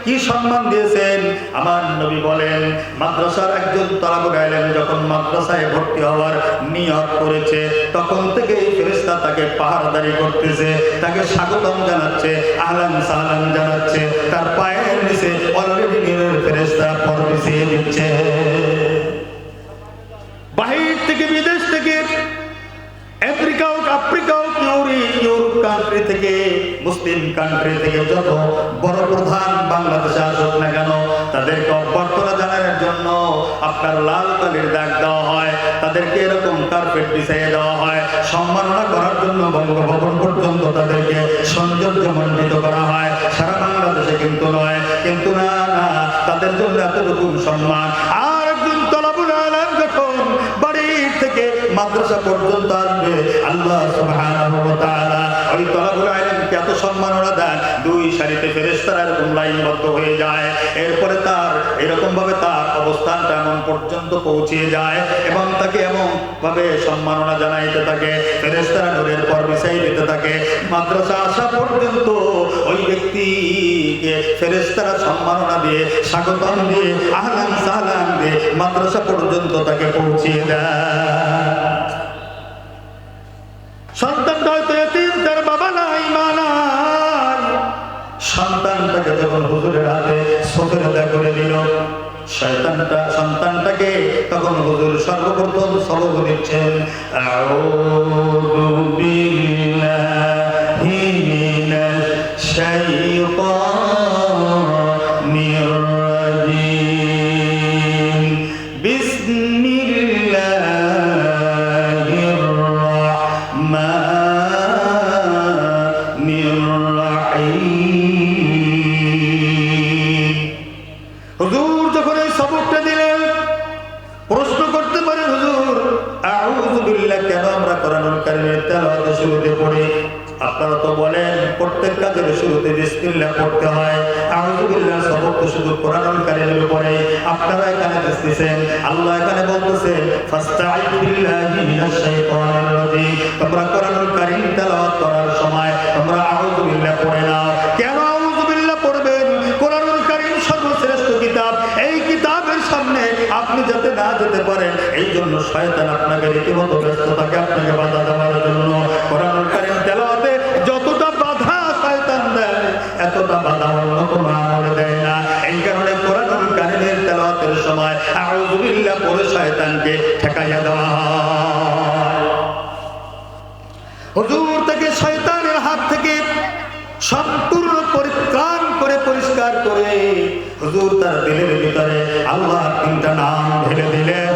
কি সম্মান দিয়েছেন। আমার নবী বলেন, মাদ্রাসার একজন তালাবুল ইলম যখন মাদ্রাসায় ভর্তি হওয়ার নিয়ত করেছে, তখন থেকে এই ফেরেশতা তাকে পাহারাদারি করতেছে, তাকে স্বাগতম জানাচ্ছে, আহলান সাহলান জানাচ্ছে, তার পায়ের নিচে অলরেডি নূরের ফেরেশতা পর বিছিয়ে দিচ্ছে। বাহির থেকে, বিদেশ থেকে, আফ্রিকা হোক, আফ্রিকা হোক, ইউরোপ কান্ট্রি থেকে, মুসলিম কান্ট্রি থেকে যত বড় প্রধান বাংলাদেশে আসুক না কেন, তাদেরকে অভ্যর্থনা জানানোর জন্য আপনার লাল কালির দাগ দেওয়া হয়, তাদেরকে এরকম কার্পেট বিছাইয়ে দেওয়া হয়, সম্মাননা করার জন্য বঙ্গভবন পর্যন্ত তাদেরকে সৌন্দর্যমণ্ডিত করা হয়। সারা বাংলাদেশে কিন্তু নয়, কিন্তু না, তাদের জন্য এতটুকু সম্মান। আর একজন তালাবুল ইলম যখন বাড়ির থেকে মাদ্রাসা পর্যন্ত আসবে, আল্লাহ সুবহানাহু ওয়া তাআলা ওই তালাবুল ইলমকে এত সম্মাননা দেন, দুই সারিতে ফেরেশতারা এরকম লাইনবদ্ধ হয়ে যায়। এরপরে তার এরকম ভাবে তার অবস্থানটা এমন পর্যন্ত পৌঁছে যায় এবং তাকে এমন ভাবে সম্মাননা জানাইতে থাকে, ফেরেশতারা নূরের পর বিছাই দিতে থাকে। মাদ্রাসা আসা পর্যন্ত ওই ব্যক্তিকে ফেরেশতারা সম্মাননা দিয়ে, স্বাগতম দিয়ে, আহলান সাহলান দিয়ে মাদ্রাসা পর্যন্ত তাকে পৌঁছিয়ে দেয়। সন্তানটা হয়তো এতিম, তার বাবা নাই, মা নাই, সন্তানটাকে যখন হুজুরের হাতে চোখের আদা করে দিল, সন্তানটাকে তখন হুজুর সর্বপ্রথম সবক দিচ্ছেন, আউযু বিল্লাহি মিনাশ শাইতানির রাজিম, বিসমিল্লাহির রাহমানির রাহিম। হুজুর যখন এই সবকটা দিলেন, প্রশ্ন করতে পারে, হুজুর আউযু বিল্লাহ কেন আমরা কোরআনুল কারীমের তেলাওয়াতের শুরুতে পড়ি? আপনারা তো বলেন প্রত্যেক কাজের শুরুতে বিসমিল্লাহ পড়তে হয়, আউযু বিল্লাহ সবক তো শুধু কোরআনুল কারীমের উপরে। আপনারা এখানে দেখতেছেন আল্লাহ এখানে বলতেছেন, ফাস্তাঈযু বিল্লাহি মিনাশ শাইতানির রাজিম। তোমরা কোরআনুল কারীম তেলাওয়াত করার সময় তোমরা আউযু বিল্লাহ পড়ে নাও। কেন আউযু বিল্লাহ পড়বেন? কোরআনুল কারীম সর্বশ্রেষ্ঠ কিতাব, এই কিতাবের সামনে আপনি যাতে না যেতে পারেন, এই জন্য শয়তান আপনাকে রীতিমতো ব্যস্ত থাকে আপনাকে বাধা দেওয়ার জন্য। কোরআনুল কারীম তেলাওয়াতে যতটা বাধা শয়তান দেয়, এতটা বাধা অন্য কোনো আমলে দেয় না। এই কারণে কোরআনুল কারীমের তেলাওয়াতের সময় আউযু বিল্লাহ পড়ে শয়তানকে ঠেকাইয়া দেওয়া হয়। হুজুর তাকে শয়তানের হাত থেকে সম্পূর্ণ পরিত্রাণ করে, পরিষ্কার করে হুজুর তার দিলের ভিতরে আল্লাহর তিনটা নাম ঢেলে দিলেন।